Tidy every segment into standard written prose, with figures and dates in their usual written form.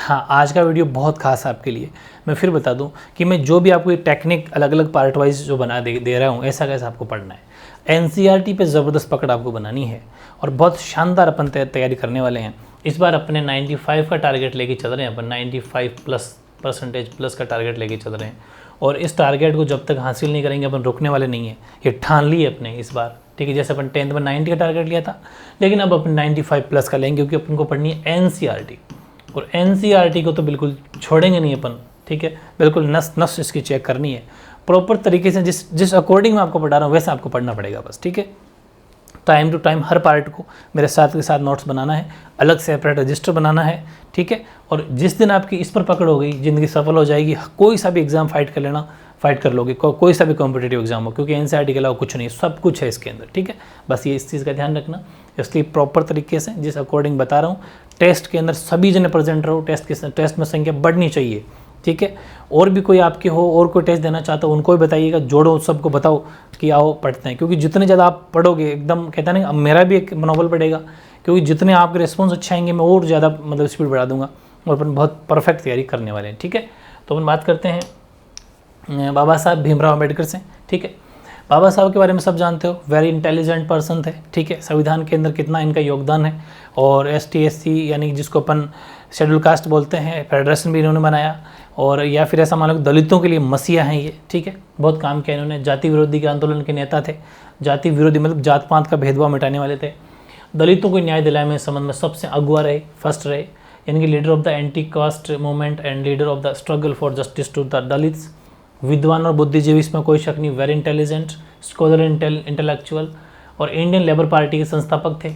हाँ, आज का वीडियो बहुत खास है आपके लिए। मैं फिर बता दूं कि मैं जो भी आपको ये टेक्निक अलग अलग पार्ट वाइज जो बना दे रहा हूँ, ऐसा कैसा आपको पढ़ना है। एनसीईआरटी पे ज़बरदस्त पकड़ आपको बनानी है और बहुत शानदार अपन तैयारी करने वाले हैं। इस बार अपने 95 का टारगेट लेके चल रहे हैं, अपन 95% प्लस का टारगेट लेके चल रहे हैं। और इस टारगेट को जब तक हासिल नहीं करेंगे अपन रुकने वाले नहीं है। ये ठान ली है अपने इस बार, ठीक है। जैसे अपन 10th में 90 का टारगेट लिया था, लेकिन अब अपन 95 प्लस का लेंगे, क्योंकि अपन को पढ़नी है एनसीईआरटी। और एनसीईआरटी को तो बिल्कुल छोड़ेंगे नहीं अपन, ठीक है। बिल्कुल नस नस इसकी चेक करनी है प्रॉपर तरीके से, जिस अकॉर्डिंग मैं आपको पढ़ा रहा हूँ वैसे आपको पढ़ना पड़ेगा बस, ठीक है। टाइम टू टाइम हर पार्ट को मेरे साथ के साथ नोट्स बनाना है, अलग सेपरेट रजिस्टर बनाना है, ठीक है। और जिस दिन आपकी इस पर पकड़ हो गई, ज़िंदगी सफल हो जाएगी। कोई सा भी एग्ज़ाम फाइट कर लेना, फाइट कर लोगे, कोई सा भी कॉम्पिटेटिव एग्जाम हो, क्योंकि एनसीईआरटी के अलावा कुछ नहीं, सब कुछ है इसके अंदर, ठीक है। बस ये इस चीज़ का ध्यान रखना। इसलिए प्रॉपर तरीके से जिस अकॉर्डिंग बता रहा हूँ, टेस्ट के अंदर सभी जने प्रेजेंट रहो। टेस्ट में संख्या बढ़नी चाहिए, ठीक है। और भी कोई आपके हो और कोई टेस्ट देना चाहता हो, उनको भी बताइएगा, जोड़ो, सबको बताओ कि आओ पढ़ते हैं। क्योंकि जितने ज़्यादा आप पढ़ोगे, एकदम कहता नहीं, अब मेरा भी एक मनोबल बढ़ेगा, क्योंकि जितने आपके रिस्पॉन्स अच्छे आएंगे मैं और ज़्यादा मतलब स्पीड बढ़ा दूंगा और अपन बहुत परफेक्ट तैयारी करने वाले हैं, ठीक है। तो अपन बात करते हैं बाबा साहब भीमराव अम्बेडकर से, ठीक है। बाबा साहब के बारे में सब जानते हो, वेरी इंटेलिजेंट पर्सन थे, ठीक है। संविधान के अंदर कितना इनका योगदान है। और ST SC यानी जिसको अपन शेड्यूल कास्ट बोलते हैं, फेडरेशन भी इन्होंने बनाया। और या फिर ऐसा मान लो दलितों के लिए मसीहा हैं ये, ठीक है। बहुत काम किया इन्होंने। जाति विरोधी के आंदोलन के नेता थे। जाति विरोधी मतलब जात पात का भेदभाव मिटाने वाले थे। दलितों को न्याय दिलाने में संबंध में सबसे अगुआ रहे, फर्स्ट रहे, यानी कि leader of the anti caste movement and leader of the struggle for justice to the Dalits. विद्वान और बुद्धिजीवी, इसमें कोई शक नहीं, वेरी इंटेलिजेंट, स्कॉलर, इंटेलेक्चुअल। और इंडियन लेबर पार्टी के संस्थापक थे,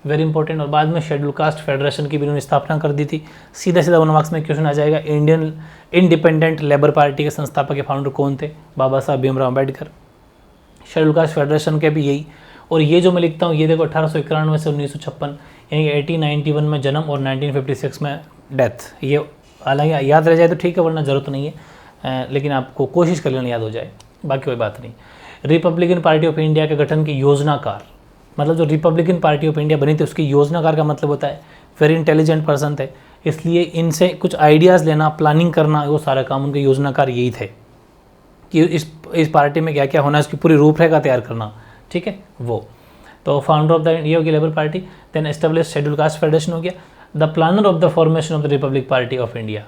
वेरी इंपॉर्टेंट। और बाद में शेड्यूल कास्ट फेडरेशन की भी उन्होंने स्थापना कर दी थी। सीधा सीधा 1 मार्क्स में क्वेश्चन आ जाएगा, इंडियन इंडिपेंडेंट लेबर पार्टी के संस्थापक के फाउंडर कौन थे? बाबा Saheb Bhimrao Ambedkar. Schedule caste federation के भी यही। और ये जो मैं लिखता हूँ, ये देखो 1891 से 1956, यानी 1891 में जन्म और 1956 में डेथ। ये हालांकि याद रह जाए तो ठीक है, वरना ज़रूरत नहीं है, लेकिन आपको कोशिश कर लेना याद हो जाए, बाकी कोई बात नहीं। रिपब्लिकन पार्टी ऑफ इंडिया के गठन की योजनाकार, मतलब जो रिपब्लिकन पार्टी ऑफ इंडिया बनी थी उसकी योजनाकार का मतलब होता है वेरी इंटेलिजेंट पर्सन थे। इसलिए इनसे कुछ आइडियाज़ लेना, प्लानिंग करना, वो सारा काम उनके योजनाकार यही थे कि इस पार्टी में क्या क्या होना है, उसकी पूरी रूपरेखा तैयार करना, ठीक है। वो तो फाउंडर ऑफ द इंडिया की Labour Party, then establish schedule caste federation हो गया। The planner of the formation of the republic party of India,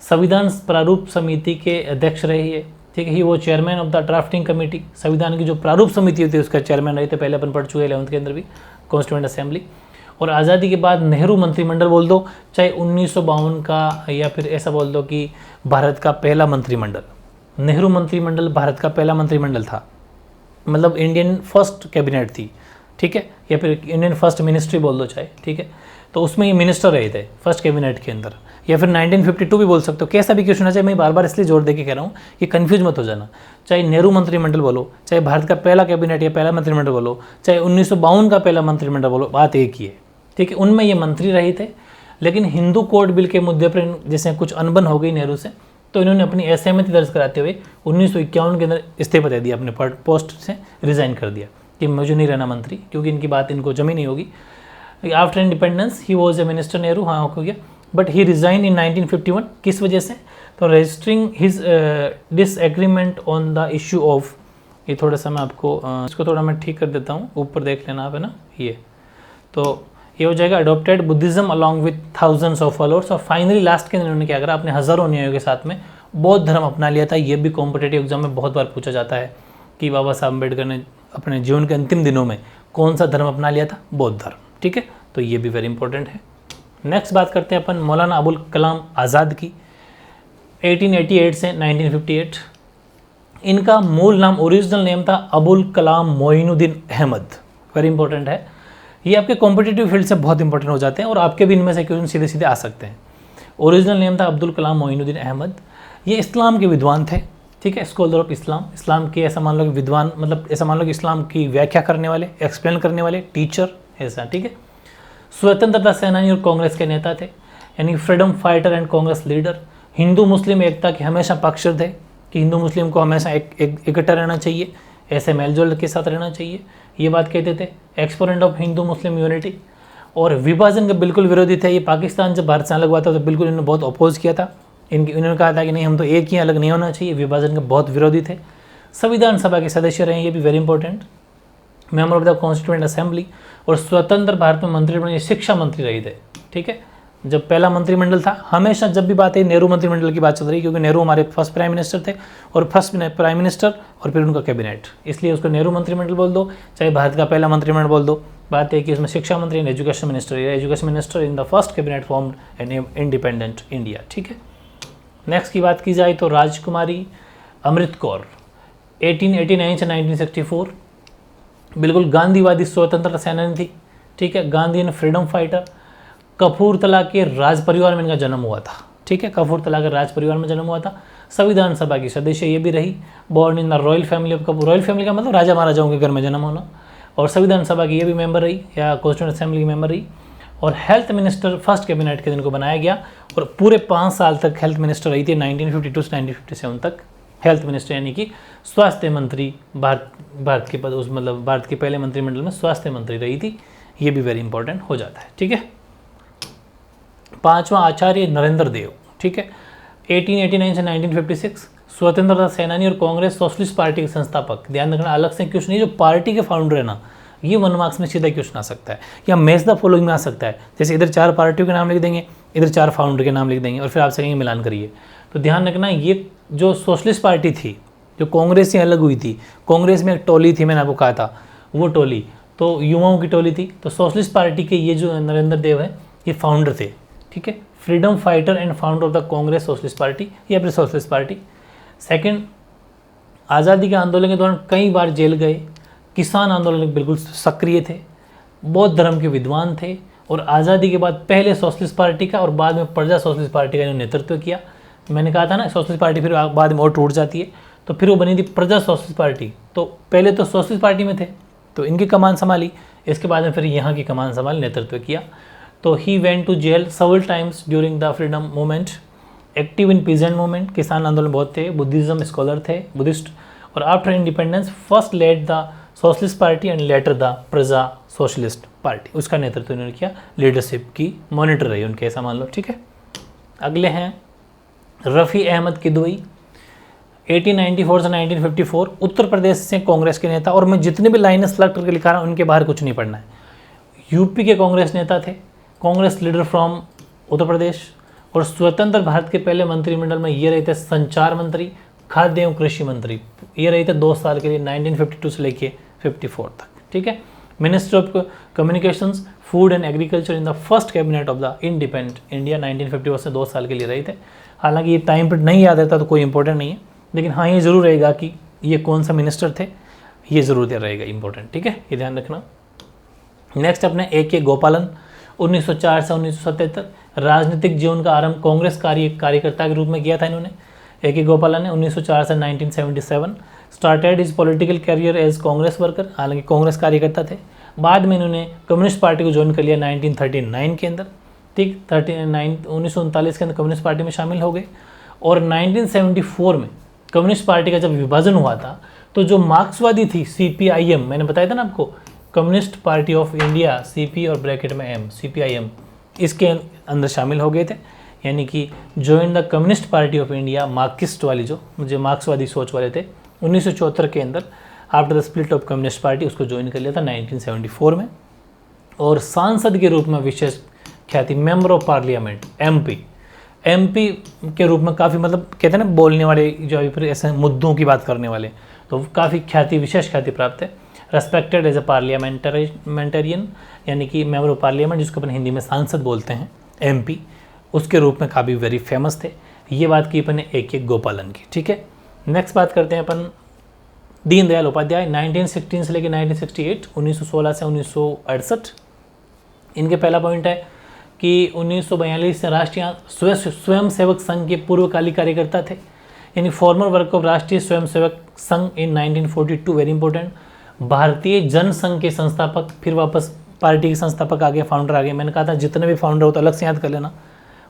संविधान प्रारूप समिति के अध्यक्ष रहे ये, ठीक है। ही वो chairman of the drafting committee, संविधान की जो प्रारूप समिति होती है उसका चेयरमैन रहे थे, पहले अपन पढ़ चुके 11th के अंदर भी, कॉन्स्टिट्यूएंट असेंबली। और आज़ादी के बाद नेहरू मंत्रिमंडल बोल दो, चाहे 1952 का, या फिर ऐसा बोल दो कि भारत का पहला मंत्रिमंडल। नेहरू मंत्रिमंडल भारत का पहला मंत्रिमंडल था, मतलब इंडियन फर्स्ट कैबिनेट थी, ठीक है। या फिर इंडियन फर्स्ट मिनिस्ट्री बोल दो चाहे, ठीक है। तो उसमें ये मिनिस्टर रहे थे फर्स्ट कैबिनेट के अंदर, या फिर 1952 भी बोल सकते हो। कैसा भी क्वेश्चन आ जाए, मैं बार बार इसलिए जोर देके कह रहा हूँ कि कंफ्यूज मत हो जाना। चाहे नेहरू मंत्रिमंडल बोलो, चाहे भारत का पहला कैबिनेट या पहला मंत्रिमंडल बोलो, चाहे 1952 का पहला मंत्रिमंडल बोलो, बात एक ही है, ठीक है। उनमें ये मंत्री रहे थे, लेकिन हिंदू कोड बिल के मुद्दे पर जैसे कुछ अनबन हो गई नेहरू से, तो इन्होंने अपनी असहमति दर्ज कराते हुए 1951 के अंदर इस्तीफा दे दिया, अपने पोस्ट से रिजाइन कर दिया कि मुझे नहीं रहना मंत्री, क्योंकि इनकी बात इनको जमी नहीं होगी। After independence he was a minister, Nehru, हाँ हो गया, बट ही रिजाइन इन 1951। किस वजह से? तो registering his disagreement on the issue of, ये थोड़ा सा मैं आपको इसको थोड़ा मैं ठीक कर देता हूँ, ऊपर देख लेना आप, है ना, ये तो ये हो जाएगा adopted Buddhism along with thousands of followers. और फाइनली लास्ट के दिन उन्होंने क्या करा, अपने हज़ारों अनुयायियों के साथ में बौद्ध धर्म अपना लिया था। ये भी कॉम्पिटेटिव एग्जाम में बहुत बार पूछा जाता है कि बाबा साहब अम्बेडकर ने अपने जीवन के अंतिम दिनों में कौन सा धर्म अपना लिया था? बौद्ध धर्म, ठीक है। तो ये भी वेरी इंपॉर्टेंट है। नेक्स्ट बात करते हैं अपन मौलाना अबुल कलाम आज़ाद की, 1888 से 1958। इनका मूल नाम, ओरिजिनल नेम था अबुल कलाम मोइनुद्दीन अहमद, वेरी इंपॉर्टेंट है। ये आपके कॉम्पिटिटिव फील्ड से बहुत इंपॉर्टेंट हो जाते हैं और आपके भी इनमें से क्वेश्चन सीधे सीधे आ सकते हैं। ओरिजिनल नेम था अब्दुल कलाम मोइनुद्दीन अहमद। ये इस्लाम के विद्वान थे, ठीक है, स्कॉलर ऑफ इस्लाम। इस्लाम के ऐसा मान लो कि विद्वान, मतलब ऐसा मान लो कि इस्लाम की व्याख्या करने वाले, एक्सप्लेन करने वाले, टीचर, ऐसा, ठीक है। स्वतंत्रता सेनानी और कांग्रेस के नेता थे, यानी freedom fighter and Congress leader. हिंदू मुस्लिम एकता के हमेशा पक्षधर थे कि हिंदू मुस्लिम को हमेशा इकट्ठा रहना चाहिए, ऐसे मेलजोल के साथ रहना चाहिए, ये बात कहते थे। Exponent of Hindu Muslim unity. और विभाजन के बिल्कुल विरोधी थे। ये पाकिस्तान जब भारत से अलग हुआ था तो बिल्कुल इन्होंने बहुत अपोज किया था। इन्होंने कहा था कि नहीं, हम तो एक ही, अलग नहीं होना चाहिए। विभाजन के बहुत विरोधी थे। संविधान सभा के सदस्य रहे, ये भी very important, member of the constituent assembly, और स्वतंत्र भारत में मंत्रिमंडल, शिक्षा मंत्री रहे थे। ठीक है, जब पहला मंत्रिमंडल था, हमेशा जब भी बात है नेहरू मंत्रिमंडल की बात चल रही है, क्योंकि नेहरू हमारे फर्स्ट प्राइम मिनिस्टर थे, और फर्स्ट प्राइम मिनिस्टर और फिर उनका कैबिनेट, इसलिए उसको नेहरू मंत्रिमंडल बोल दो, चाहे भारत का पहला मंत्रिमंडल बोल दो। बात है कि इसमें शिक्षा मंत्री and education minister in the first cabinet formed an independent India. ठीक है, नेक्स्ट की बात की जाए तो राजकुमारी अमृत कौर 1889 से 1964 बिल्कुल गांधीवादी स्वतंत्रता सेनानी थी। ठीक है, Gandhi and freedom fighter. Kapurthala के राज परिवार में इनका जन्म हुआ था। ठीक है, कपूरथला के राज परिवार में जन्म हुआ था। संविधान सभा की सदस्य ये भी रही। Born in the royal family of Kapoor, royal family का मतलब राजा महाराजाओं के घर में जन्म होना। और संविधान सभा की ये भी मेंबर रही, या कॉन्स्टिट्यूएंट असेंबली की मेंबर रही। और हेल्थ मिनिस्टर फर्स्ट कैबिनेट के दिन को बनाया गया, और पूरे 5 साल तक हेल्थ मिनिस्टर रही थी, 1952 से 1957 तक हेल्थ मिनिस्टर, यानी कि स्वास्थ्य मंत्री। भारत के पद, उस मतलब भारत के पहले मंत्रिमंडल में स्वास्थ्य मंत्री रही थी। ये भी वेरी इंपॉर्टेंट हो जाता है। ठीक है, 5वां आचार्य नरेंद्र देव। ठीक है, 1889 से 1956 स्वतंत्रता सेनानी और कांग्रेस सोशलिस्ट पार्टी के संस्थापक। ध्यान रखना, अलग से क्वेश्चन नहीं, जो पार्टी के फाउंडर है ना, ये 1 मार्क्स में सीधा क्वेश्चन आ सकता है, या मैच द फॉलोइंग में आ सकता है। जैसे इधर 4 पार्टियों के नाम लिख देंगे, इधर 4 फाउंडर के नाम लिख देंगे, और फिर आपसे कहेंगे मिलान करिए। तो ध्यान रखना, ये जो सोशलिस्ट पार्टी थी, जो कांग्रेस से अलग हुई थी, कांग्रेस में एक टोली थी, मैंने आपको कहा था, वो टोली तो युवाओं की टोली थी। तो सोशलिस्ट पार्टी के ये जो नरेंद्र देव है, ये फाउंडर थे। ठीक है, freedom fighter and founder of the Congress socialist party, या फिर सोशलिस्ट पार्टी। सेकंड, आज़ादी के आंदोलन के दौरान कई बार जेल गए। किसान आंदोलन में बिल्कुल सक्रिय थे। बौद्ध धर्म के विद्वान थे, और आज़ादी के बाद पहले सोशलिस्ट पार्टी का और बाद में प्रजा सोशलिस्ट पार्टी का नेतृत्व किया। मैंने कहा था ना, सोशलिस्ट पार्टी फिर बाद में और टूट जाती है, तो फिर वो बनी थी प्रजा सोशलिस्ट पार्टी। तो पहले तो सोशलिस्ट पार्टी में थे, तो इनकी कमान संभाली, इसके बाद में फिर यहाँ की कमान संभाल नेतृत्व किया। तो he went to jail several times during the freedom movement. Active in peasant movement, किसान आंदोलन बहुत थे। बुद्धिज्म स्कॉलर थे, बुद्धिस्ट। और after independence first led the Socialist Party and later the Praja Socialist Party, उसका नेतृत्व उन्होंने किया। लीडरशिप की मॉनिटर रही उनके, ऐसा मान लो। ठीक है, अगले हैं रफ़ी अहमद किदवई 1894 से 1954 उत्तर प्रदेश से कांग्रेस के नेता। और मैं जितने भी लाइनें सेलेक्ट करके लिखा रहा हूँ, उनके बाहर कुछ नहीं पढ़ना है। यूपी के कांग्रेस नेता थे, कांग्रेस लीडर फ्रॉम उत्तर प्रदेश। और स्वतंत्र भारत के पहले मंत्रिमंडल में ये रहे थे संचार मंत्री, खाद्य एवं कृषि मंत्री। ये रहे थे 2 साल के लिए, 1952 से लेके 54 तक। ठीक है, minister of communications, food and agriculture in the first cabinet of the independent India, 1951 से 2 साल के लिए रहे थे। हालांकि ये टाइम पर नहीं याद रहता तो कोई इंपॉर्टेंट नहीं है, लेकिन हाँ ये ज़रूर रहेगा कि ये कौन सा मिनिस्टर थे, ये ज़रूर रहेगा इंपॉर्टेंट। ठीक है, ये ध्यान रखना। नेक्स्ट अपने A.K. गोपालन 1904 से 1977। राजनीतिक जीवन का आरंभ कांग्रेस कार्यकर्ता के रूप में किया था इन्होंने। A.K. गोपालन ने 1904 से 1977 started his political career as Congress worker, हालांकि कांग्रेस कार्यकर्ता थे। बाद में इन्होंने कम्युनिस्ट पार्टी को ज्वाइन कर लिया 1939 के अंदर। ठीक, 1939 के अंदर कम्युनिस्ट पार्टी में शामिल हो गए। और 1974 में कम्युनिस्ट पार्टी का जब विभाजन हुआ था, तो जो मार्क्सवादी थी CPIM, मैंने बताया था ना आपको, communist party of India, CP और ब्रैकेट में M, CPIM, इसके अंदर शामिल हो गए थे। यानी कि join the communist party of India, Marxist वाली जो मार्क्सवादी सोच वाले थे, 1974 के अंदर after the split of communist party उसको ज्वाइन कर लिया था 1974 में। और सांसद के रूप में विशेष ख्याति, मेंबर ऑफ पार्लियामेंट MP के रूप में काफ़ी, मतलब कहते हैं ना बोलने वाले, जो अभी फिर ऐसे मुद्दों की बात करने वाले, तो काफ़ी ख्याति, विशेष ख्याति प्राप्त है। रेस्पेक्टेड एज ए पार्लियामेंटेरियन, यानी कि मेंबर ऑफ पार्लियामेंट, जिसको अपन हिंदी में सांसद बोलते हैं, MP, उसके रूप में काफ़ी वेरी फेमस थे। ये बात की अपन ने A.K. गोपालन की। ठीक है, नेक्स्ट बात करते हैं अपन दीनदयाल उपाध्याय 1916 से लेकर 1968, 1916 से 1968। इनके पहला पॉइंट है कि 1942 से राष्ट्रीय स्वयंसेवक संघ के पूर्वकालिक कार्यकर्ता थे, यानी फॉर्मर वर्क ऑफ राष्ट्रीय स्वयंसेवक संघ इन 1942, वेरी इंपॉर्टेंट। भारतीय जनसंघ के संस्थापक, फिर वापस पार्टी के संस्थापक आ गए, फाउंडर आ गए। मैंने कहा था जितने भी फाउंडर हो तो अलग से याद कर लेना।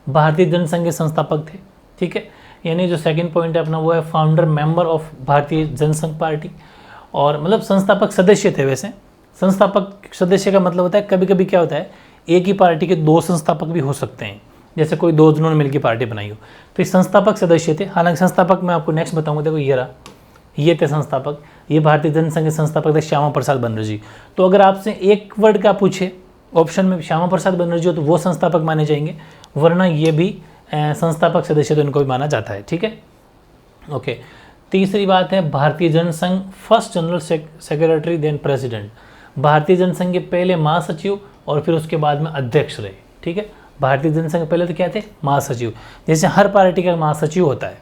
भारतीय जनसंघ के संस्थापक थे। ठीक है, यानी जो सेकंड पॉइंट है अपना वो है founder member of Bharatiya Jansangh party, और मतलब संस्थापक सदस्य थे वैसे। संस्थापक सदस्य का मतलब होता है कभी कभी क्या होता है एक ही पार्टी के दो संस्थापक भी हो सकते हैं, जैसे कोई दो जनों ने मिलकर पार्टी बनाई हो, तो ये संस्थापक सदस्य थे। हालांकि संस्थापक मैं आपको नेक्स्ट बताऊंगा, देखो ये रहा, ये थे संस्थापक, ये भारतीय जनसंघ के संस्थापक थे श्यामा प्रसाद बनर्जी। तो अगर आपसे एक वर्ड का पूछे ऑप्शन में श्यामा प्रसाद बनर्जी हो तो वो संस्थापक माने जाएंगे, वरना ये भी संस्थापक सदस्य तो इनको भी माना जाता है, ठीक है। ओके, तीसरी बात है Bharatiya Jana Sangh first general secretary then president. Bharatiya Jana Sangh के पहले महासचिव और फिर उसके बाद में अध्यक्ष रहे, ठीक है। भारतीय जनसंघ पहले तो क्या थे, महासचिव। जैसे हर पार्टी का महासचिव होता है,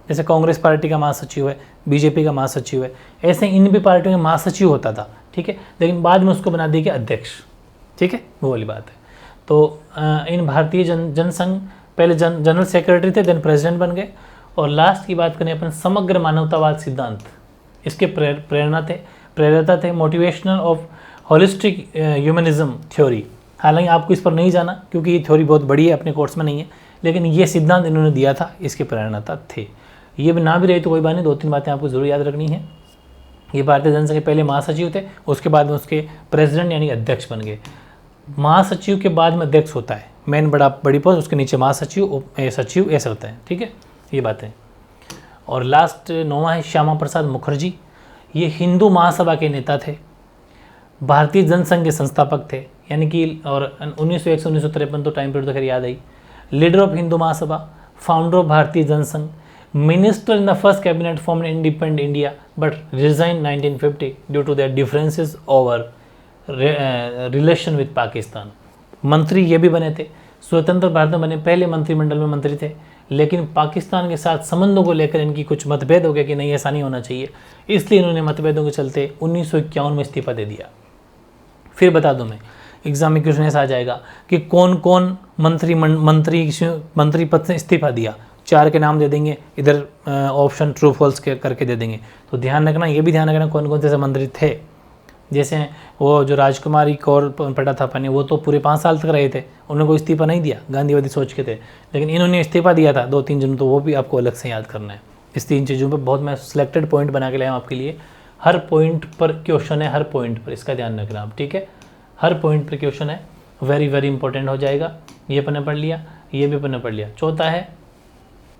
जैसे कांग्रेस पार्टी का महासचिव है, बीजेपी का महासचिव है, ऐसे इन भी पार्टियों में महासचिव होता था, ठीक है। लेकिन बाद में उसको बना दिया गया अध्यक्ष, ठीक है, वो वाली बात है। तो इन भारतीय जनसंघ पहले जनरल सेक्रेटरी थे, देन प्रेसिडेंट बन गए। और लास्ट की बात करें अपन, समग्र मानवतावाद सिद्धांत, इसके प्रेरता थे motivational of holistic humanism theory. हालांकि आपको इस पर नहीं जाना क्योंकि ये थ्योरी बहुत बड़ी है, अपने कोर्स में नहीं है, लेकिन ये सिद्धांत इन्होंने दिया था, इसके प्रेरणाता थे। ये भी ना भी रही तो कोई बात नहीं, दो तीन बातें आपको जरूर याद रखनी है। ये भारतीय जनसंघ के पहले महासचिव थे, उसके बाद में उसके प्रेसिडेंट यानी अध्यक्ष बन गए। महासचिव के बाद में अध्यक्ष होता है, मेन बड़ी पोस्ट, उसके नीचे महासचिव, सचिव, ऐसे होता है, ठीक है, ये बातें। और लास्ट 9वां है श्यामा प्रसाद मुखर्जी। ये हिंदू महासभा के नेता थे, भारतीय जनसंघ के संस्थापक थे, यानी कि और 1901 से 1953 तो टाइम पीरियड तो खैर याद आई। Leader of Hindu Mahasabha, founder of Bharatiya Jana Sangh, minister in the first cabinet form independent India but resign 1950 due to their differences over relation with Pakistan. मंत्री ये भी बने थे, स्वतंत्र भारत में बने पहले मंत्रिमंडल में मंत्री थे, लेकिन पाकिस्तान के साथ संबंधों को लेकर इनकी कुछ मतभेद हो गया कि नहीं ऐसा नहीं होना चाहिए, इसलिए इन्होंने मतभेदों के चलते 1951 में इस्तीफा दे दिया। फिर बता दूं मैं, एग्जाम में क्वेश्चन ऐसा आ जाएगा कि कौन कौन मंत्री पद से इस्तीफा दिया, 4 के नाम दे देंगे, इधर ऑप्शन ट्रू फॉल्स करके दे देंगे। तो ध्यान रखना, ये भी ध्यान रखना कौन कौन से मंत्री थे। जैसे वो जो राजकुमारी कौर पढ़ा था अपने, वो तो पूरे 5 साल तक रहे थे, उन्होंने कोई इस्तीफा नहीं दिया, गांधीवादी सोच के थे, लेकिन इन्होंने इस्तीफा दिया था 2-3 जन, तो वो भी आपको अलग से याद करना है। इस 3 चीज़ों पर बहुत मैं सिलेक्टेड पॉइंट बना के लाया हूँ आपके लिए। हर पॉइंट पर क्वेश्चन है, हर पॉइंट पर, इसका ध्यान रखना आप, ठीक है। हर पॉइंट पर क्वेश्चन है, वेरी वेरी इंपॉर्टेंट हो जाएगा। ये पन्ना पढ़ लिया, ये भी पन्ना पढ़ लिया। चौथा है,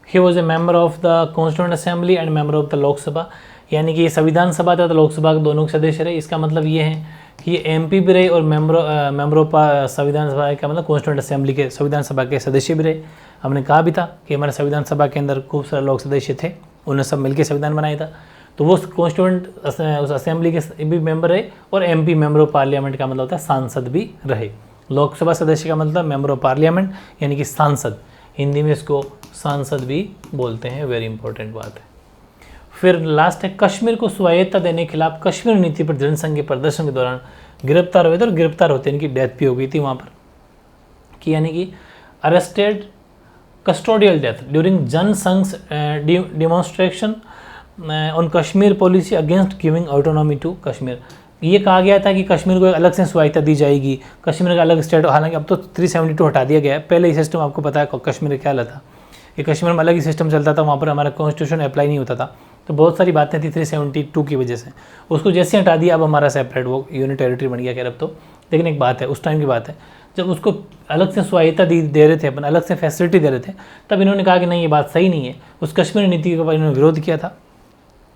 he was a member of the constituent assembly and member of the Lok Sabha, यानी कि ये संविधान सभा था तो लोकसभा के दोनों के सदस्य रहे। इसका मतलब ये है कि ये एमपी भी रहे और मेंबर ऑफ संविधान सभा का मतलब कॉन्स्टिट्यूएंट असेंबली के संविधान सभा के सदस्य भी रहे। हमने कहा भी था कि हमारे संविधान सभा के अंदर खूब सारे लोग सदस्य थे, उन्होंने सब मिलकर संविधान बनाया था, तो वो कॉन्स्टिट्यूएंट उस असेंबली के भी मेंबर रहे, और एमपी मेंबर ऑफ पार्लियामेंट का मतलब होता है सांसद भी रहे। लोकसभा सदस्य का मतलब मेंबर ऑफ पार्लियामेंट यानी कि सांसद, हिंदी में इसको सांसद भी बोलते हैं, वेरी इंपॉर्टेंट बात है। फिर लास्ट है, कश्मीर को स्वायत्तता देने के खिलाफ कश्मीर नीति पर जनसंघ के प्रदर्शन के दौरान गिरफ्तार हुए थे, और गिरफ्तार होते इनकी डेथ भी हो गई थी वहाँ पर, कि यानी कि arrested custodial death during Jana Sangh demonstration on Kashmir policy against giving autonomy to Kashmir. ये कहा गया था कि कश्मीर को एक अलग से स्वायत्तता दी जाएगी, कश्मीर का अलग स्टेट, हालांकि अब तो 372 हटा दिया गया है, पहले ही सिस्टम आपको पता है कश्मीर का क्या था, ये कश्मीर में अलग ही सिस्टम चलता था, वहाँ पर हमारा कॉन्स्टिट्यूशन अप्लाई नहीं होता था, तो बहुत सारी बातें थी 372 की वजह से, उसको जैसे हटा दिया, अब हमारा सेपरेट वो यूनिट टेरिटरी बन गया खैर अब तो। लेकिन एक बात है, उस टाइम की बात है जब उसको अलग से स्वायत्तता दे रहे थे, अपन अलग से फैसिलिटी दे रहे थे, तब इन्होंने कहा कि नहीं ये बात सही नहीं है, उस कश्मीर नीति के ऊपर इन्होंने विरोध किया था,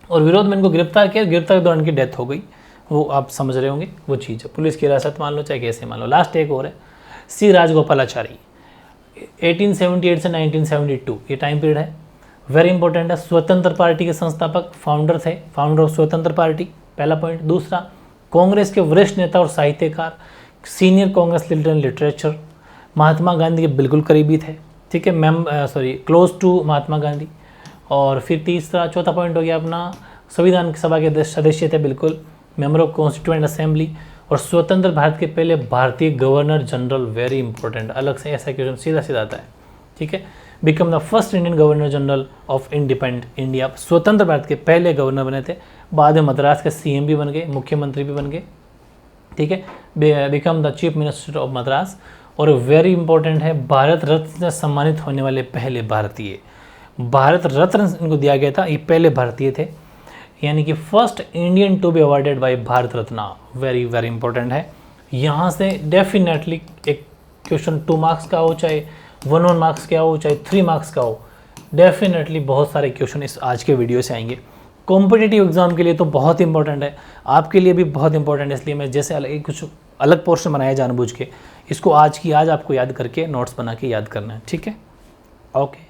और विरोध में इनको गिरफ्तार किया, गिरफ्तार के दौरान इनकी डेथ हो गई, वो आप समझ रहे होंगे वो चीज़ है, पुलिस की हिरासत मान लो चाहे कैसे मान लो। लास्ट एक और है, सी राजगोपालाचारी, 1878 से 1972 ये टाइम पीरियड है, वेरी इंपॉर्टेंट है। स्वतंत्र पार्टी के संस्थापक, फाउंडर थे, फाउंडर ऑफ स्वतंत्र पार्टी, पहला पॉइंट। दूसरा, कांग्रेस के वरिष्ठ नेता और साहित्यकार, senior Congress leader in literature, Mahatma Gandhi के बिल्कुल करीबी थे, ठीक है, क्लोज टू महात्मा गांधी। और फिर चौथा पॉइंट हो गया अपना, संविधान सभा के सदस्य थे बिल्कुल, मेंबर ऑफ कॉन्स्टिट्यूएंट असेंबली, और स्वतंत्र भारत के पहले भारतीय गवर्नर जनरल, वेरी इंपॉर्टेंट, अलग से ऐसा क्वेश्चन सीधा सीधा आता है, ठीक है। Become the first Indian governor general of independent India, स्वतंत्र भारत के पहले गवर्नर बने थे, बाद में मद्रास के सीएम भी बन गए, मुख्यमंत्री भी बन गए, ठीक है। Become the chief minister of Madras, और वेरी इंपॉर्टेंट है, भारत रत्न से सम्मानित होने वाले पहले भारतीय, भारत रत्न इनको दिया गया था, ये पहले भारतीय थे। यानी कि first Indian to be awarded by Bharat Ratna, very very important है। यहाँ से डेफिनेटली एक क्वेश्चन 2 मार्क्स का हो, चाहे 1 मार्क्स का हो, चाहे 3 मार्क्स का हो, डेफिनेटली बहुत सारे क्वेश्चन इस आज के वीडियो से आएंगे। कॉम्पिटिटिव एग्जाम के लिए तो बहुत इंपॉर्टेंट है, आपके लिए भी बहुत इंपॉर्टेंट है, इसलिए मैं जैसे कुछ अलग पोर्शन बनाया जानबूझ के, इसको आज की आज आपको याद करके नोट्स बना के याद करना है, ठीक है। ओके।